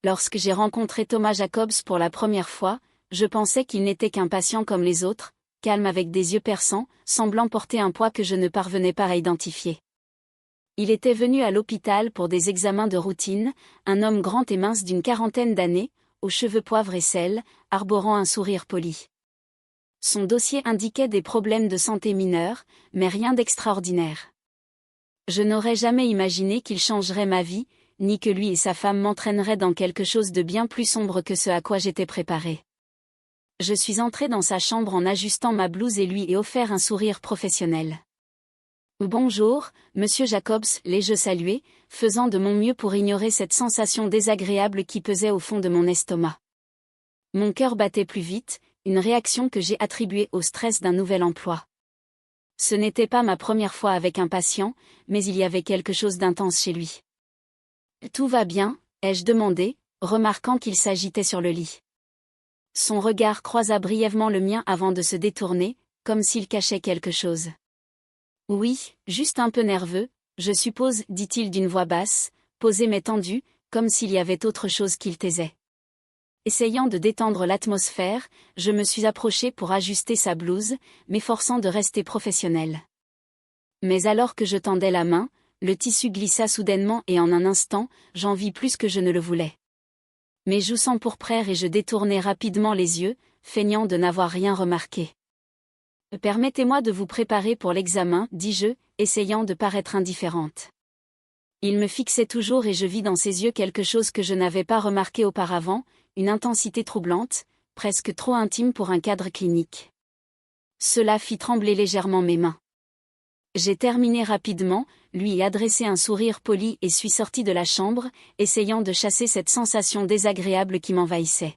Lorsque j'ai rencontré Thomas Jacobs pour la première fois, je pensais qu'il n'était qu'un patient comme les autres, calme avec des yeux perçants, semblant porter un poids que je ne parvenais pas à identifier. Il était venu à l'hôpital pour des examens de routine, un homme grand et mince d'une quarantaine d'années, aux cheveux poivre et sel, arborant un sourire poli. Son dossier indiquait des problèmes de santé mineurs, mais rien d'extraordinaire. Je n'aurais jamais imaginé qu'il changerait ma vie, ni que lui et sa femme m'entraîneraient dans quelque chose de bien plus sombre que ce à quoi j'étais préparée. Je suis entrée dans sa chambre en ajustant ma blouse et lui ai offert un sourire professionnel. « Bonjour, monsieur Jacobs », l'ai-je salué, faisant de mon mieux pour ignorer cette sensation désagréable qui pesait au fond de mon estomac. Mon cœur battait plus vite, une réaction que j'ai attribuée au stress d'un nouvel emploi. Ce n'était pas ma première fois avec un patient, mais il y avait quelque chose d'intense chez lui. « Tout va bien ?» ai-je demandé, remarquant qu'il s'agitait sur le lit. Son regard croisa brièvement le mien avant de se détourner, comme s'il cachait quelque chose. « Oui, juste un peu nerveux, je suppose, » dit-il d'une voix basse, posée mais tendue, comme s'il y avait autre chose qu'il taisait. Essayant de détendre l'atmosphère, je me suis approchée pour ajuster sa blouse, m'efforçant de rester professionnelle. Mais alors que je tendais la main, le tissu glissa soudainement et en un instant, j'en vis plus que je ne le voulais. Mes joues s'empourprèrent et je détournai rapidement les yeux, feignant de n'avoir rien remarqué. « Permettez-moi de vous préparer pour l'examen, » dis-je, essayant de paraître indifférente. Il me fixait toujours et je vis dans ses yeux quelque chose que je n'avais pas remarqué auparavant, une intensité troublante, presque trop intime pour un cadre clinique. Cela fit trembler légèrement mes mains. J'ai terminé rapidement, lui ai adressé un sourire poli et suis sortie de la chambre, essayant de chasser cette sensation désagréable qui m'envahissait.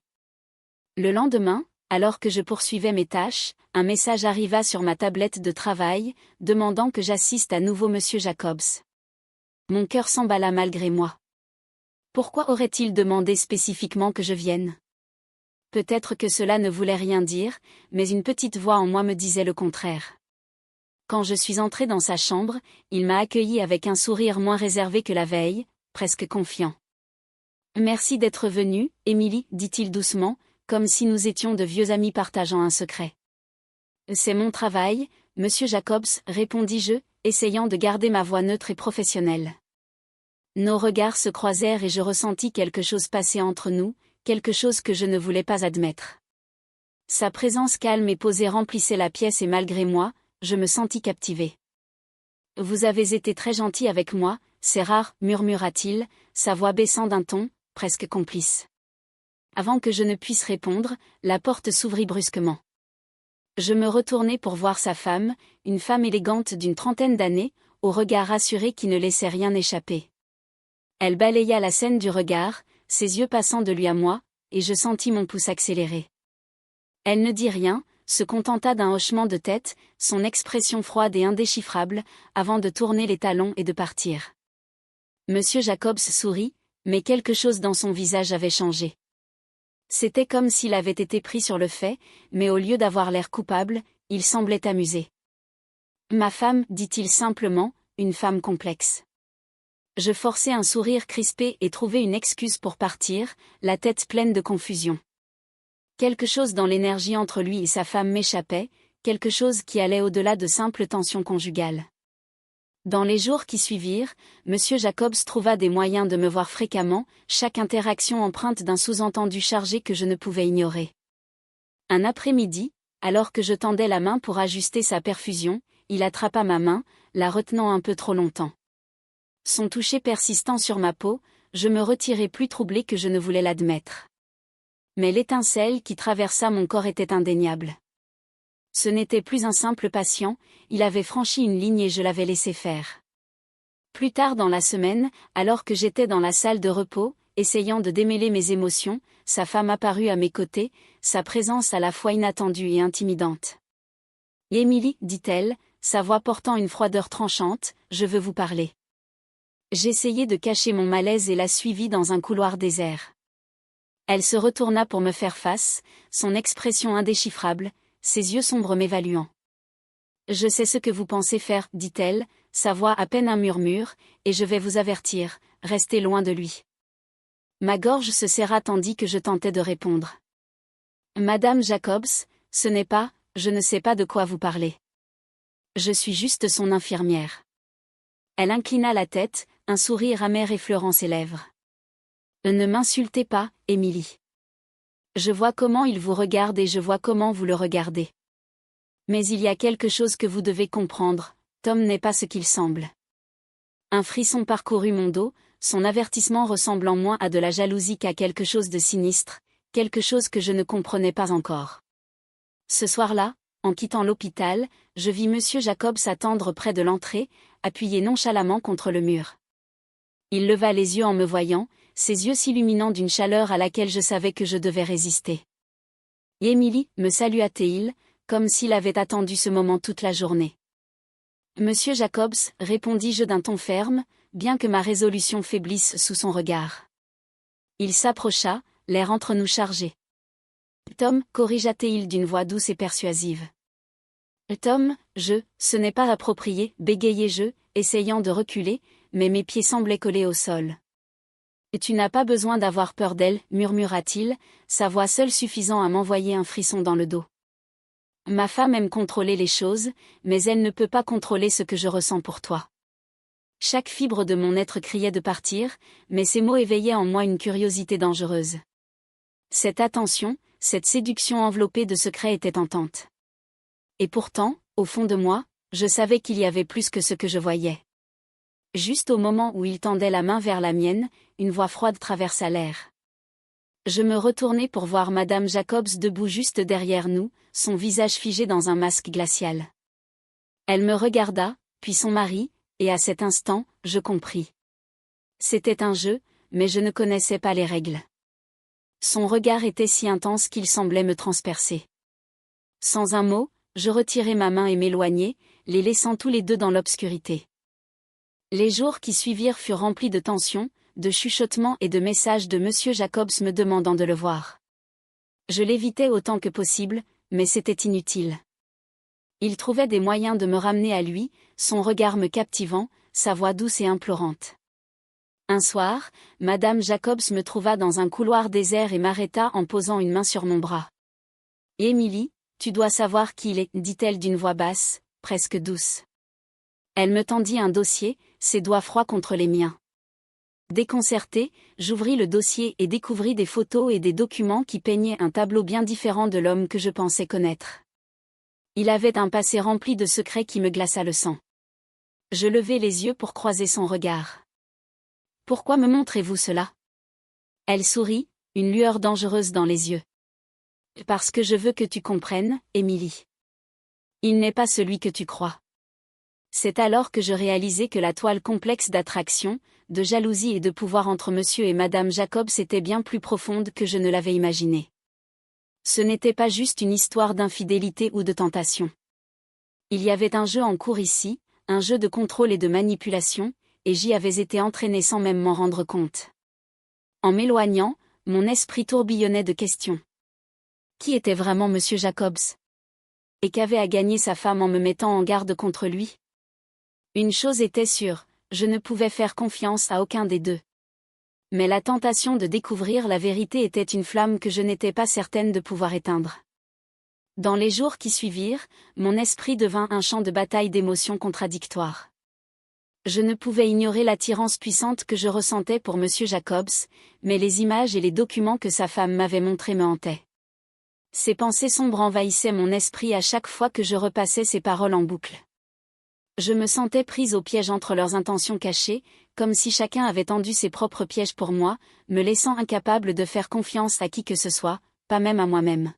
Le lendemain, alors que je poursuivais mes tâches, un message arriva sur ma tablette de travail, demandant que j'assiste à nouveau monsieur Jacobs. Mon cœur s'emballa malgré moi. Pourquoi aurait-il demandé spécifiquement que je vienne ? Peut-être que cela ne voulait rien dire, mais une petite voix en moi me disait le contraire. Quand je suis entrée dans sa chambre, il m'a accueilli avec un sourire moins réservé que la veille, presque confiant. « Merci d'être venue, Émilie, » dit-il doucement, comme si nous étions de vieux amis partageant un secret. « C'est mon travail, monsieur Jacobs, » répondis-je, essayant de garder ma voix neutre et professionnelle. Nos regards se croisèrent et je ressentis quelque chose passer entre nous, quelque chose que je ne voulais pas admettre. Sa présence calme et posée remplissait la pièce et malgré moi, je me sentis captivée. « Vous avez été très gentil avec moi, c'est rare, » murmura-t-il, sa voix baissant d'un ton, presque complice. Avant que je ne puisse répondre, la porte s'ouvrit brusquement. Je me retournai pour voir sa femme, une femme élégante d'une trentaine d'années, au regard rassuré qui ne laissait rien échapper. Elle balaya la scène du regard, ses yeux passant de lui à moi, et je sentis mon pouce accélérer. Elle ne dit rien, se contenta d'un hochement de tête, son expression froide et indéchiffrable, avant de tourner les talons et de partir. Monsieur Jacobs sourit, mais quelque chose dans son visage avait changé. C'était comme s'il avait été pris sur le fait, mais au lieu d'avoir l'air coupable, il semblait amusé. « Ma femme, » dit-il simplement, une femme complexe. Je forçai un sourire crispé et trouvai une excuse pour partir, la tête pleine de confusion. Quelque chose dans l'énergie entre lui et sa femme m'échappait, quelque chose qui allait au-delà de simples tensions conjugales. Dans les jours qui suivirent, monsieur Jacobs trouva des moyens de me voir fréquemment, chaque interaction empreinte d'un sous-entendu chargé que je ne pouvais ignorer. Un après-midi, alors que je tendais la main pour ajuster sa perfusion, il attrapa ma main, la retenant un peu trop longtemps. Son toucher persistant sur ma peau, je me retirai plus troublée que je ne voulais l'admettre. Mais l'étincelle qui traversa mon corps était indéniable. Ce n'était plus un simple patient, il avait franchi une ligne et je l'avais laissé faire. Plus tard dans la semaine, alors que j'étais dans la salle de repos, essayant de démêler mes émotions, sa femme apparut à mes côtés, sa présence à la fois inattendue et intimidante. « Émilie, » dit-elle, sa voix portant une froideur tranchante, « je veux vous parler. » J'essayai de cacher mon malaise et la suivis dans un couloir désert. Elle se retourna pour me faire face, son expression indéchiffrable, ses yeux sombres m'évaluant. « Je sais ce que vous pensez faire, » dit-elle, sa voix à peine un murmure, « et je vais vous avertir, restez loin de lui. » Ma gorge se serra tandis que je tentais de répondre. Madame Jacobs, ce n'est pas, je ne sais pas de quoi vous parlez. Je suis juste son infirmière. Elle inclina la tête, un sourire amer effleurant ses lèvres. Ne m'insultez pas, Émilie. Je vois comment il vous regarde et je vois comment vous le regardez. Mais il y a quelque chose que vous devez comprendre, Tom n'est pas ce qu'il semble. Un frisson parcourut mon dos, son avertissement ressemblant moins à de la jalousie qu'à quelque chose de sinistre, quelque chose que je ne comprenais pas encore. Ce soir-là, en quittant l'hôpital, je vis Monsieur Jacobs attendre près de l'entrée, appuyé nonchalamment contre le mur. Il leva les yeux en me voyant, ses yeux s'illuminant d'une chaleur à laquelle je savais que je devais résister. « Émilie » me salua-t-il, comme s'il avait attendu ce moment toute la journée. « Monsieur Jacobs » répondis-je d'un ton ferme, bien que ma résolution faiblisse sous son regard. Il s'approcha, l'air entre nous chargé. « Tom » corrigea-t-il d'une voix douce et persuasive. « Tom, ce n'est pas approprié » bégayai-je, essayant de reculer, mais mes pieds semblaient collés au sol. « Tu n'as pas besoin d'avoir peur d'elle » murmura-t-il, sa voix seule suffisant à m'envoyer un frisson dans le dos. Ma femme aime contrôler les choses, mais elle ne peut pas contrôler ce que je ressens pour toi. Chaque fibre de mon être criait de partir, mais ces mots éveillaient en moi une curiosité dangereuse. Cette attention, cette séduction enveloppée de secrets était tentante. Et pourtant, au fond de moi, je savais qu'il y avait plus que ce que je voyais. Juste au moment où il tendait la main vers la mienne, une voix froide traversa l'air. Je me retournai pour voir Madame Jacobs debout juste derrière nous, son visage figé dans un masque glacial. Elle me regarda, puis son mari, et à cet instant, je compris. C'était un jeu, mais je ne connaissais pas les règles. Son regard était si intense qu'il semblait me transpercer. Sans un mot, je retirai ma main et m'éloignai, les laissant tous les deux dans l'obscurité. Les jours qui suivirent furent remplis de tensions, de chuchotements et de messages de Monsieur Jacobs me demandant de le voir. Je l'évitais autant que possible, mais c'était inutile. Il trouvait des moyens de me ramener à lui, son regard me captivant, sa voix douce et implorante. Un soir, Madame Jacobs me trouva dans un couloir désert et m'arrêta en posant une main sur mon bras. « Émilie, tu dois savoir qui il est » dit-elle d'une voix basse, presque douce. Elle me tendit un dossier, ses doigts froids contre les miens. Déconcertée, j'ouvris le dossier et découvris des photos et des documents qui peignaient un tableau bien différent de l'homme que je pensais connaître. Il avait un passé rempli de secrets qui me glaça le sang. Je levai les yeux pour croiser son regard. « Pourquoi me montrez-vous cela ?» Elle sourit, une lueur dangereuse dans les yeux. « Parce que je veux que tu comprennes, Émilie. Il n'est pas celui que tu crois. » C'est alors que je réalisai que la toile complexe d'attraction, de jalousie et de pouvoir entre Monsieur et Madame Jacobs était bien plus profonde que je ne l'avais imaginé. Ce n'était pas juste une histoire d'infidélité ou de tentation. Il y avait un jeu en cours ici, un jeu de contrôle et de manipulation, et j'y avais été entraîné sans même m'en rendre compte. En m'éloignant, mon esprit tourbillonnait de questions. Qui était vraiment Monsieur Jacobs? Et qu'avait à gagner sa femme en me mettant en garde contre lui? Une chose était sûre, je ne pouvais faire confiance à aucun des deux. Mais la tentation de découvrir la vérité était une flamme que je n'étais pas certaine de pouvoir éteindre. Dans les jours qui suivirent, mon esprit devint un champ de bataille d'émotions contradictoires. Je ne pouvais ignorer l'attirance puissante que je ressentais pour Monsieur Jacobs, mais les images et les documents que sa femme m'avait montrés me hantaient. Ces pensées sombres envahissaient mon esprit à chaque fois que je repassais ces paroles en boucle. Je me sentais prise au piège entre leurs intentions cachées, comme si chacun avait tendu ses propres pièges pour moi, me laissant incapable de faire confiance à qui que ce soit, pas même à moi-même.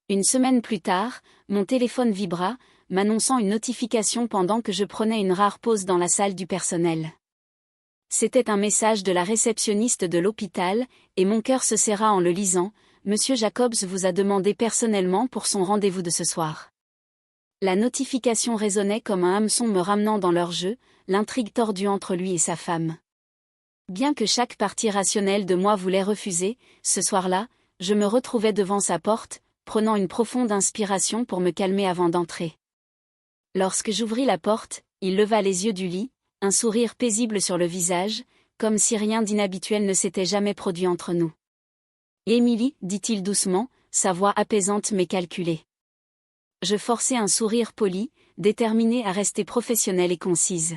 Une semaine plus tard, mon téléphone vibra, m'annonçant une notification pendant que je prenais une rare pause dans la salle du personnel. C'était un message de la réceptionniste de l'hôpital, et mon cœur se serra en le lisant. « Monsieur Jacobs vous a demandé personnellement pour son rendez-vous de ce soir. » La notification résonnait comme un hameçon me ramenant dans leur jeu, l'intrigue tordue entre lui et sa femme. Bien que chaque partie rationnelle de moi voulait refuser, ce soir-là, je me retrouvais devant sa porte, prenant une profonde inspiration pour me calmer avant d'entrer. Lorsque j'ouvris la porte, il leva les yeux du lit, un sourire paisible sur le visage, comme si rien d'inhabituel ne s'était jamais produit entre nous. Émilie, dit-il doucement, sa voix apaisante mais calculée. Je forçai un sourire poli, déterminé à rester professionnelle et concise.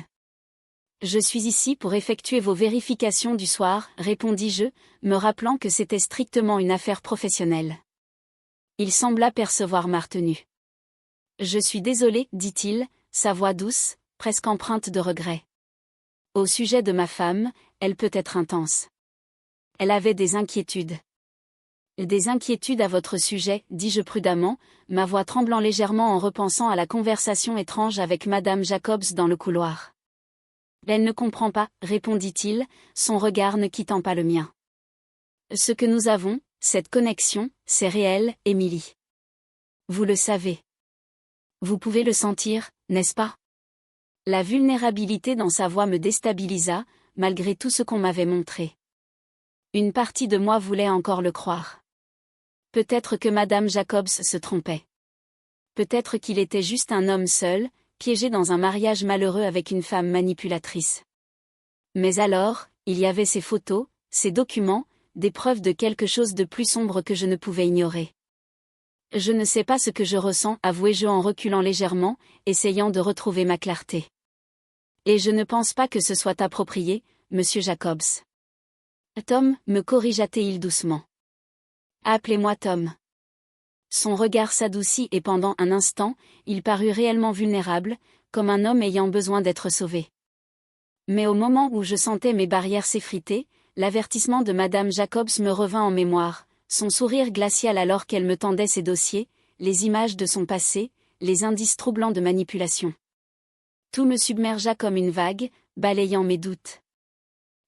Je suis ici pour effectuer vos vérifications du soir, répondis-je, me rappelant que c'était strictement une affaire professionnelle. Il sembla percevoir ma retenue. Je suis désolé, dit-il, sa voix douce, presque empreinte de regret. Au sujet de ma femme, elle peut être intense. Elle avait des inquiétudes. Des inquiétudes à votre sujet, dis-je prudemment, ma voix tremblant légèrement en repensant à la conversation étrange avec Madame Jacobs dans le couloir. Elle ne comprend pas, répondit-il, son regard ne quittant pas le mien. Ce que nous avons, cette connexion, c'est réel, Émilie. Vous le savez. Vous pouvez le sentir, n'est-ce pas? La vulnérabilité dans sa voix me déstabilisa, malgré tout ce qu'on m'avait montré. Une partie de moi voulait encore le croire. Peut-être que Madame Jacobs se trompait. Peut-être qu'il était juste un homme seul, piégé dans un mariage malheureux avec une femme manipulatrice. Mais alors, il y avait ces photos, ces documents, des preuves de quelque chose de plus sombre que je ne pouvais ignorer. Je ne sais pas ce que je ressens, avouai-je en reculant légèrement, essayant de retrouver ma clarté. Et je ne pense pas que ce soit approprié, monsieur Jacobs. Tom, me corrigea-t-il doucement. Appelez-moi Tom. Son regard s'adoucit et pendant un instant, il parut réellement vulnérable, comme un homme ayant besoin d'être sauvé. Mais au moment où je sentais mes barrières s'effriter, l'avertissement de Madame Jacobs me revint en mémoire, son sourire glacial alors qu'elle me tendait ses dossiers, les images de son passé, les indices troublants de manipulation. Tout me submergea comme une vague, balayant mes doutes.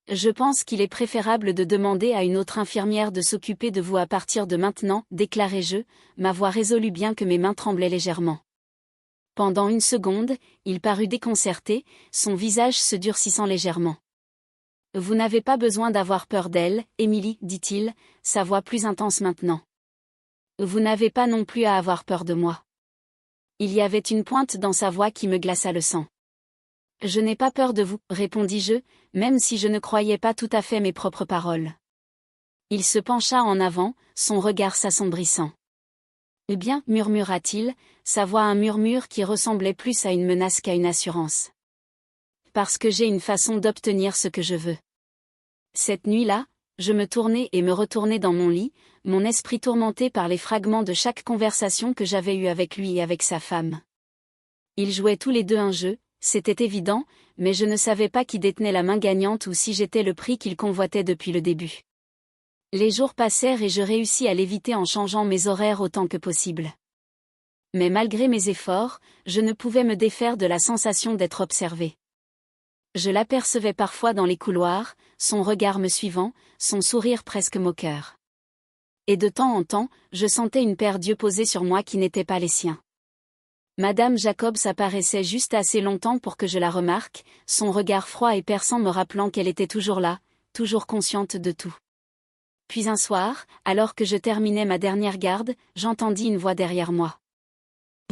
Je pense qu'il est préférable de demander à une autre infirmière de s'occuper de vous à partir de maintenant, déclarai-je, ma voix résolue bien que mes mains tremblaient légèrement. Pendant une seconde, il parut déconcerté, son visage se durcissant légèrement. Vous n'avez pas besoin d'avoir peur d'elle, Émilie, dit-il, sa voix plus intense maintenant. Vous n'avez pas non plus à avoir peur de moi. Il y avait une pointe dans sa voix qui me glaça le sang. Je n'ai pas peur de vous, répondis-je, même si je ne croyais pas tout à fait mes propres paroles. Il se pencha en avant, son regard s'assombrissant. Eh bien, murmura-t-il, sa voix un murmure qui ressemblait plus à une menace qu'à une assurance. Parce que j'ai une façon d'obtenir ce que je veux. Cette nuit-là, je me tournai et me retournai dans mon lit, mon esprit tourmenté par les fragments de chaque conversation que j'avais eue avec lui et avec sa femme. Ils jouaient tous les deux un jeu, c'était évident, mais je ne savais pas qui détenait la main gagnante ou si j'étais le prix qu'ils convoitaient depuis le début. Les jours passèrent et je réussis à l'éviter en changeant mes horaires autant que possible. Mais malgré mes efforts, je ne pouvais me défaire de la sensation d'être observée. Je l'apercevais parfois dans les couloirs, son regard me suivant, son sourire presque moqueur. Et de temps en temps, je sentais une paire d'yeux posés sur moi qui n'étaient pas les siens. Madame Jacobs apparaissait juste assez longtemps pour que je la remarque, son regard froid et perçant me rappelant qu'elle était toujours là, toujours consciente de tout. Puis un soir, alors que je terminais ma dernière garde, j'entendis une voix derrière moi.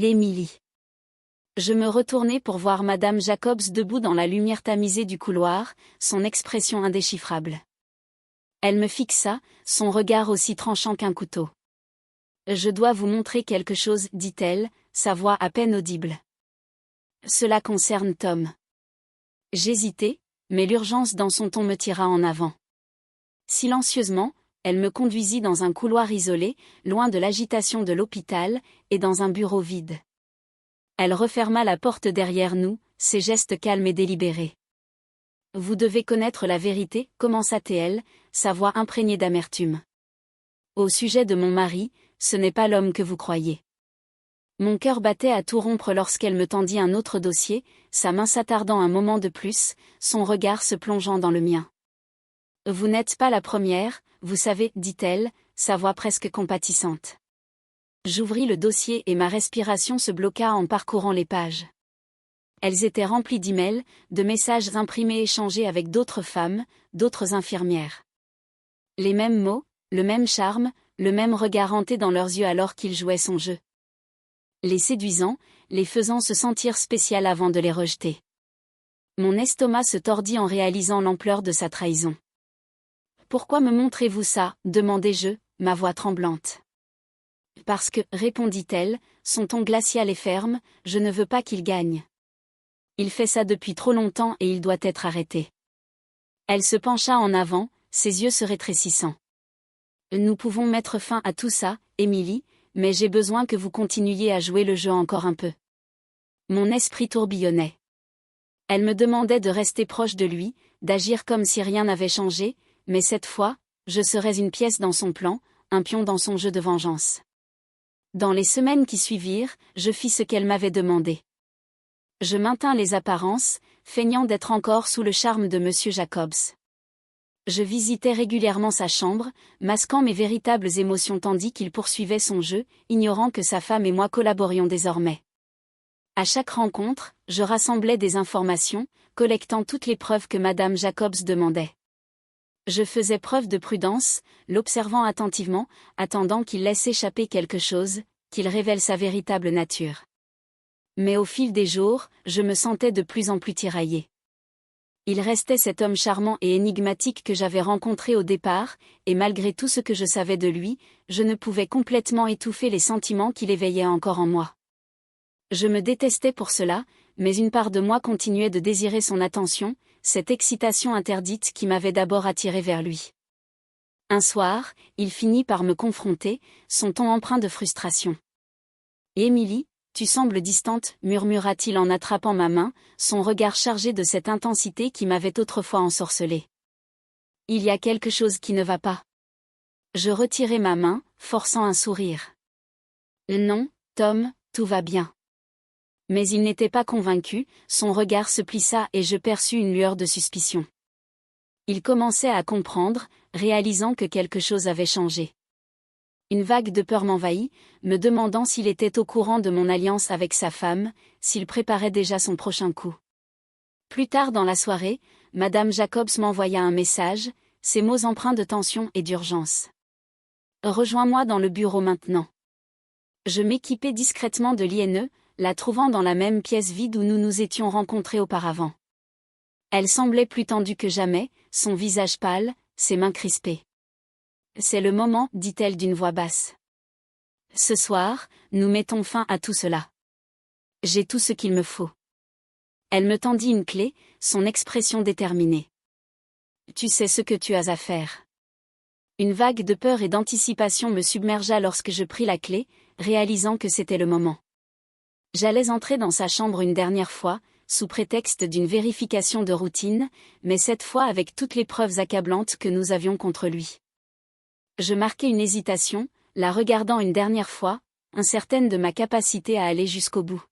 Émilie. Je me retournai pour voir Madame Jacobs debout dans la lumière tamisée du couloir, son expression indéchiffrable. Elle me fixa, son regard aussi tranchant qu'un couteau. Je dois vous montrer quelque chose, dit-elle, sa voix à peine audible. Cela concerne Tom. J'hésitai, mais l'urgence dans son ton me tira en avant. Silencieusement, elle me conduisit dans un couloir isolé, loin de l'agitation de l'hôpital, et dans un bureau vide. Elle referma la porte derrière nous, ses gestes calmes et délibérés. Vous devez connaître la vérité, commença-t-elle, sa voix imprégnée d'amertume. Au sujet de mon mari, ce n'est pas l'homme que vous croyez. Mon cœur battait à tout rompre lorsqu'elle me tendit un autre dossier, sa main s'attardant un moment de plus, son regard se plongeant dans le mien. Vous n'êtes pas la première, vous savez, dit-elle, sa voix presque compatissante. J'ouvris le dossier et ma respiration se bloqua en parcourant les pages. Elles étaient remplies d'emails, de messages imprimés échangés avec d'autres femmes, d'autres infirmières. Les mêmes mots, le même charme, le même regard hanté dans leurs yeux alors qu'ils jouaient son jeu. Les séduisant, les faisant se sentir spéciales avant de les rejeter. Mon estomac se tordit en réalisant l'ampleur de sa trahison. « Pourquoi me montrez-vous ça ?» demandai-je, ma voix tremblante. « Parce que, répondit-elle, son ton glacial et ferme, je ne veux pas qu'il gagne. Il fait ça depuis trop longtemps et il doit être arrêté. » Elle se pencha en avant, ses yeux se rétrécissant. « Nous pouvons mettre fin à tout ça, Émilie, mais j'ai besoin que vous continuiez à jouer le jeu encore un peu. » Mon esprit tourbillonnait. Elle me demandait de rester proche de lui, d'agir comme si rien n'avait changé, mais cette fois, je serais une pièce dans son plan, un pion dans son jeu de vengeance. Dans les semaines qui suivirent, je fis ce qu'elle m'avait demandé. Je maintins les apparences, feignant d'être encore sous le charme de Monsieur Jacobs. Je visitais régulièrement sa chambre, masquant mes véritables émotions tandis qu'il poursuivait son jeu, ignorant que sa femme et moi collaborions désormais. À chaque rencontre, je rassemblais des informations, collectant toutes les preuves que Madame Jacobs demandait. Je faisais preuve de prudence, l'observant attentivement, attendant qu'il laisse échapper quelque chose, qu'il révèle sa véritable nature. Mais au fil des jours, je me sentais de plus en plus tiraillée. Il restait cet homme charmant et énigmatique que j'avais rencontré au départ, et malgré tout ce que je savais de lui, je ne pouvais complètement étouffer les sentiments qu'il éveillait encore en moi. Je me détestais pour cela, mais une part de moi continuait de désirer son attention, cette excitation interdite qui m'avait d'abord attiré vers lui. Un soir, il finit par me confronter, son ton empreint de frustration. « Émilie, tu sembles distante, » murmura-t-il en attrapant ma main, son regard chargé de cette intensité qui m'avait autrefois ensorcelée. « Il y a quelque chose qui ne va pas. » Je retirai ma main, forçant un sourire. « Non, Tom, tout va bien. » Mais il n'était pas convaincu, son regard se plissa et je perçus une lueur de suspicion. Il commençait à comprendre, réalisant que quelque chose avait changé. Une vague de peur m'envahit, me demandant s'il était au courant de mon alliance avec sa femme, s'il préparait déjà son prochain coup. Plus tard dans la soirée, Madame Jacobs m'envoya un message, ses mots empreints de tension et d'urgence. « Rejoins-moi dans le bureau maintenant. » Je m'équipai discrètement de l'INE, la trouvant dans la même pièce vide où nous nous étions rencontrés auparavant. Elle semblait plus tendue que jamais, son visage pâle, ses mains crispées. « C'est le moment, dit-elle d'une voix basse. Ce soir, nous mettons fin à tout cela. J'ai tout ce qu'il me faut. » Elle me tendit une clé, son expression déterminée. « Tu sais ce que tu as à faire. » Une vague de peur et d'anticipation me submergea lorsque je pris la clé, réalisant que c'était le moment. J'allais entrer dans sa chambre une dernière fois, sous prétexte d'une vérification de routine, mais cette fois avec toutes les preuves accablantes que nous avions contre lui. Je marquai une hésitation, la regardant une dernière fois, incertaine de ma capacité à aller jusqu'au bout.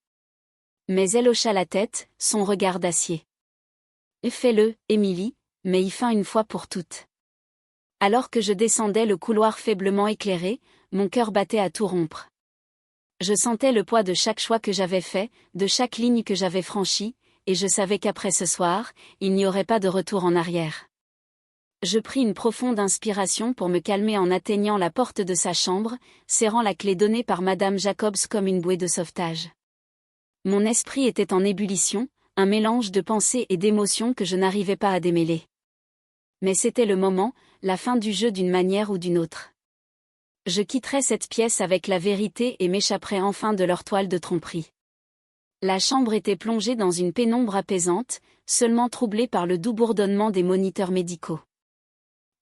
Mais elle hocha la tête, son regard d'acier. « Fais-le, Émilie, mais y fin une fois pour toutes. » Alors que je descendais le couloir faiblement éclairé, mon cœur battait à tout rompre. Je sentais le poids de chaque choix que j'avais fait, de chaque ligne que j'avais franchie, et je savais qu'après ce soir, il n'y aurait pas de retour en arrière. Je pris une profonde inspiration pour me calmer en atteignant la porte de sa chambre, serrant la clé donnée par Madame Jacobs comme une bouée de sauvetage. Mon esprit était en ébullition, un mélange de pensées et d'émotions que je n'arrivais pas à démêler. Mais c'était le moment, la fin du jeu d'une manière ou d'une autre. Je quitterais cette pièce avec la vérité et m'échapperais enfin de leur toile de tromperie. La chambre était plongée dans une pénombre apaisante, seulement troublée par le doux bourdonnement des moniteurs médicaux.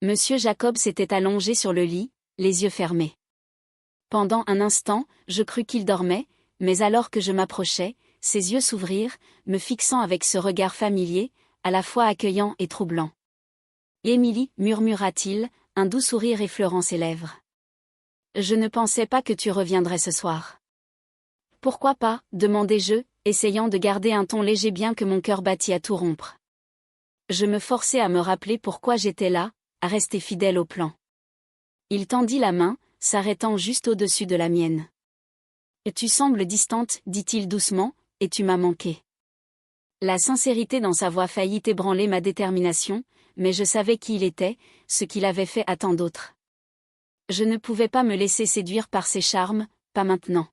Monsieur Jacobs s'était allongé sur le lit, les yeux fermés. Pendant un instant, je crus qu'il dormait, mais alors que je m'approchai, ses yeux s'ouvrirent, me fixant avec ce regard familier, à la fois accueillant et troublant. « Émilie, » murmura-t-il, un doux sourire effleurant ses lèvres. « Je ne pensais pas que tu reviendrais ce soir. »« Pourquoi pas ?» demandai-je, essayant de garder un ton léger bien que mon cœur battit à tout rompre. Je me forçai à me rappeler pourquoi j'étais là, à rester fidèle au plan. Il tendit la main, s'arrêtant juste au-dessus de la mienne. « Tu sembles distante, dit-il doucement, et tu m'as manqué. » La sincérité dans sa voix faillit ébranler ma détermination, mais je savais qui il était, ce qu'il avait fait à tant d'autres. Je ne pouvais pas me laisser séduire par ses charmes, pas maintenant.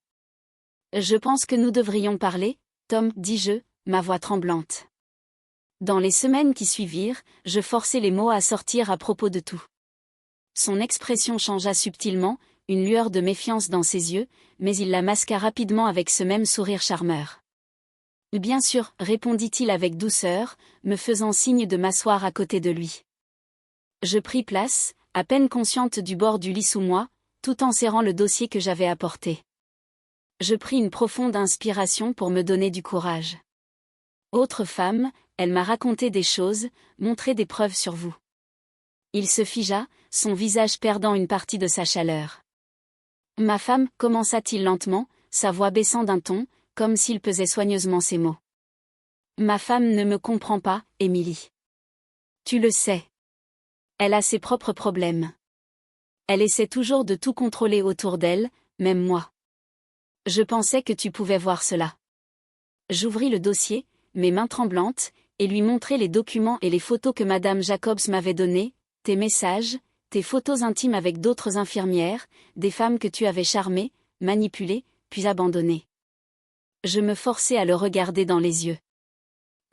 « Je pense que nous devrions parler, Tom, dis-je, ma voix tremblante. Dans les semaines qui suivirent, je forçai les mots à sortir à propos de tout. Son expression changea subtilement, une lueur de méfiance dans ses yeux, mais il la masqua rapidement avec ce même sourire charmeur. Bien sûr, répondit-il avec douceur, me faisant signe de m'asseoir à côté de lui. Je pris place, à peine consciente du bord du lit sous moi, tout en serrant le dossier que j'avais apporté. Je pris une profonde inspiration pour me donner du courage. Autre femme, elle m'a raconté des choses, montré des preuves sur vous. Il se figea, son visage perdant une partie de sa chaleur. Ma femme, commença-t-il lentement, sa voix baissant d'un ton, comme s'il pesait soigneusement ses mots. Ma femme ne me comprend pas, Émilie. Tu le sais. Elle a ses propres problèmes. Elle essaie toujours de tout contrôler autour d'elle, même moi. Je pensais que tu pouvais voir cela. J'ouvris le dossier, mes mains tremblantes, et lui montrai les documents et les photos que Madame Jacobs m'avait donnés, tes messages, tes photos intimes avec d'autres infirmières, des femmes que tu avais charmées, manipulées, puis abandonnées. Je me forçai à le regarder dans les yeux.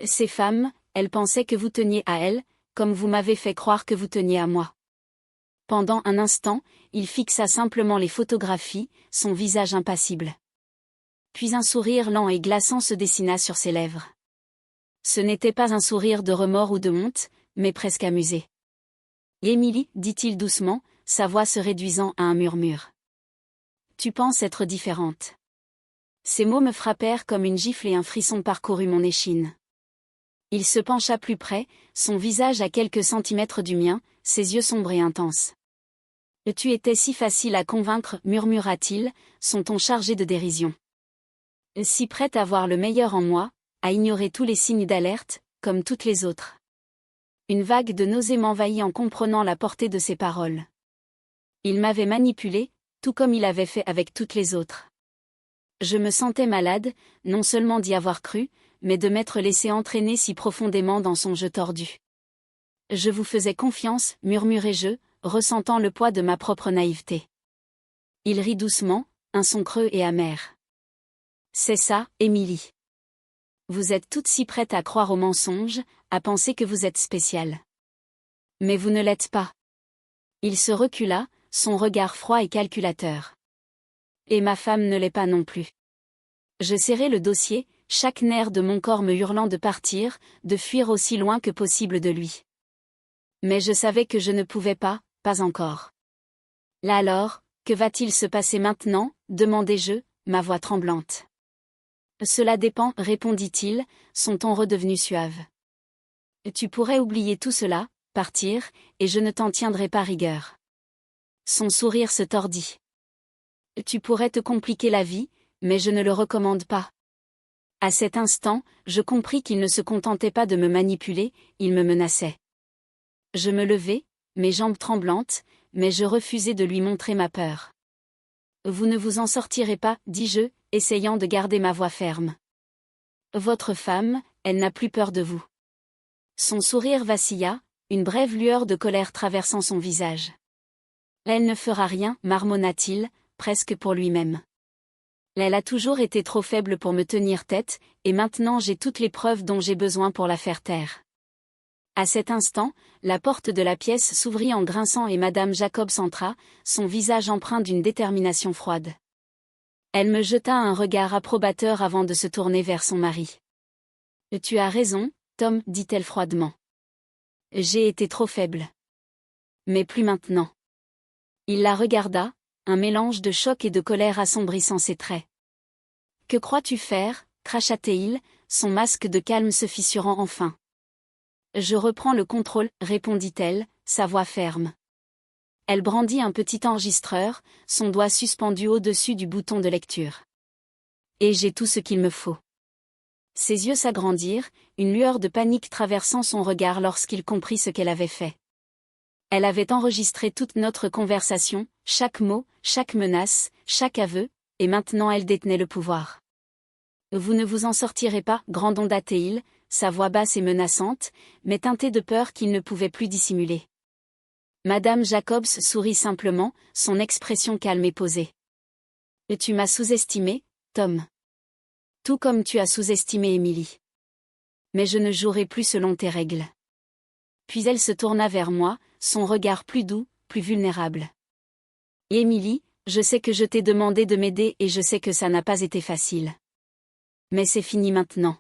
Ces femmes, elles pensaient que vous teniez à elles, comme vous m'avez fait croire que vous teniez à moi. Pendant un instant, il fixa simplement les photographies, son visage impassible. Puis un sourire lent et glaçant se dessina sur ses lèvres. Ce n'était pas un sourire de remords ou de honte, mais presque amusé. Émilie, dit-il doucement, sa voix se réduisant à un murmure. Tu penses être différente. Ces mots me frappèrent comme une gifle et un frisson parcourut mon échine. Il se pencha plus près, son visage à quelques centimètres du mien, ses yeux sombres et intenses. Tu étais si facile à convaincre, murmura-t-il, son ton chargé de dérision. Si prête à voir le meilleur en moi, à ignorer tous les signes d'alerte, comme toutes les autres. Une vague de nausée m'envahit en comprenant la portée de ses paroles. Il m'avait manipulée, tout comme il avait fait avec toutes les autres. Je me sentais malade, non seulement d'y avoir cru, mais de m'être laissé entraîner si profondément dans son jeu tordu. Je vous faisais confiance, murmurai-je, ressentant le poids de ma propre naïveté. Il rit doucement, un son creux et amer. C'est ça, Émilie. Vous êtes toutes si prêtes à croire aux mensonges, à penser que vous êtes spéciale. Mais vous ne l'êtes pas. Il se recula, son regard froid et calculateur. Et ma femme ne l'est pas non plus. Je serrai le dossier, chaque nerf de mon corps me hurlant de partir, de fuir aussi loin que possible de lui. Mais je savais que je ne pouvais pas encore. Là alors, que va-t-il se passer maintenant, demandai-je, ma voix tremblante. Cela dépend, répondit-il, son ton redevenu suave. Tu pourrais oublier tout cela, partir, et je ne t'en tiendrai pas rigueur. Son sourire se tordit. Tu pourrais te compliquer la vie, mais je ne le recommande pas. À cet instant, je compris qu'il ne se contentait pas de me manipuler, il me menaçait. Je me levai, mes jambes tremblantes, mais je refusai de lui montrer ma peur. Vous ne vous en sortirez pas, dis-je, essayant de garder ma voix ferme. Votre femme, elle n'a plus peur de vous. Son sourire vacilla, une brève lueur de colère traversant son visage. Elle ne fera rien, marmonna-t-il, presque pour lui-même. Elle a toujours été trop faible pour me tenir tête, et maintenant j'ai toutes les preuves dont j'ai besoin pour la faire taire. À cet instant, la porte de la pièce s'ouvrit en grinçant et Madame Jacobs entra, son visage empreint d'une détermination froide. Elle me jeta un regard approbateur avant de se tourner vers son mari. « Tu as raison, Tom, dit-elle froidement. J'ai été trop faible. Mais plus maintenant. » Il la regarda, un mélange de choc et de colère assombrissant ses traits. « Que crois-tu faire » cracha-t-il, son masque de calme se fissurant enfin. « Je reprends le contrôle, répondit-elle, sa voix ferme. Elle brandit un petit enregistreur, son doigt suspendu au-dessus du bouton de lecture. Et j'ai tout ce qu'il me faut. Ses yeux s'agrandirent, une lueur de panique traversant son regard lorsqu'il comprit ce qu'elle avait fait. Elle avait enregistré toute notre conversation, chaque mot, chaque menace, chaque aveu, et maintenant elle détenait le pouvoir. Vous ne vous en sortirez pas, grandonda-t-il, sa voix basse et menaçante, mais teintée de peur qu'il ne pouvait plus dissimuler. Madame Jacobs sourit simplement, son expression calme et posée. « Tu m'as sous-estimé, Tom. Tout comme tu as sous-estimé Émilie. Mais je ne jouerai plus selon tes règles. Puis elle se tourna vers moi, son regard plus doux, plus vulnérable. Émilie, je sais que je t'ai demandé de m'aider et je sais que ça n'a pas été facile. Mais c'est fini maintenant.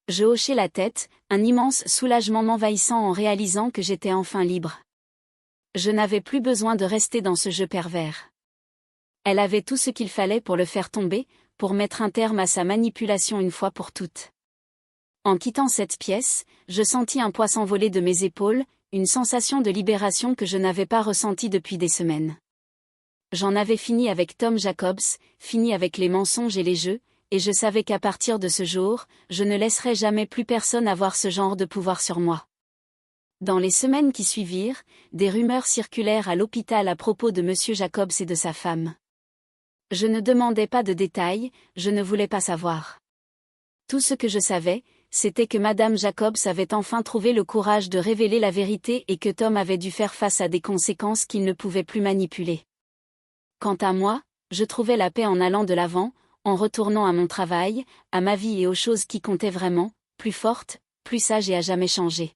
Je hochai la tête, un immense soulagement m'envahissant en réalisant que j'étais enfin libre. Je n'avais plus besoin de rester dans ce jeu pervers. Elle avait tout ce qu'il fallait pour le faire tomber, pour mettre un terme à sa manipulation une fois pour toutes. En quittant cette pièce, je sentis un poids s'envoler de mes épaules, une sensation de libération que je n'avais pas ressentie depuis des semaines. J'en avais fini avec Tom Jacobs, fini avec les mensonges et les jeux, et je savais qu'à partir de ce jour, je ne laisserais jamais plus personne avoir ce genre de pouvoir sur moi. Dans les semaines qui suivirent, des rumeurs circulèrent à l'hôpital à propos de Monsieur Jacobs et de sa femme. Je ne demandais pas de détails, je ne voulais pas savoir. Tout ce que je savais, c'était que Madame Jacobs avait enfin trouvé le courage de révéler la vérité et que Tom avait dû faire face à des conséquences qu'il ne pouvait plus manipuler. Quant à moi, je trouvais la paix en allant de l'avant, en retournant à mon travail, à ma vie et aux choses qui comptaient vraiment, plus fortes, plus sages et à jamais changées.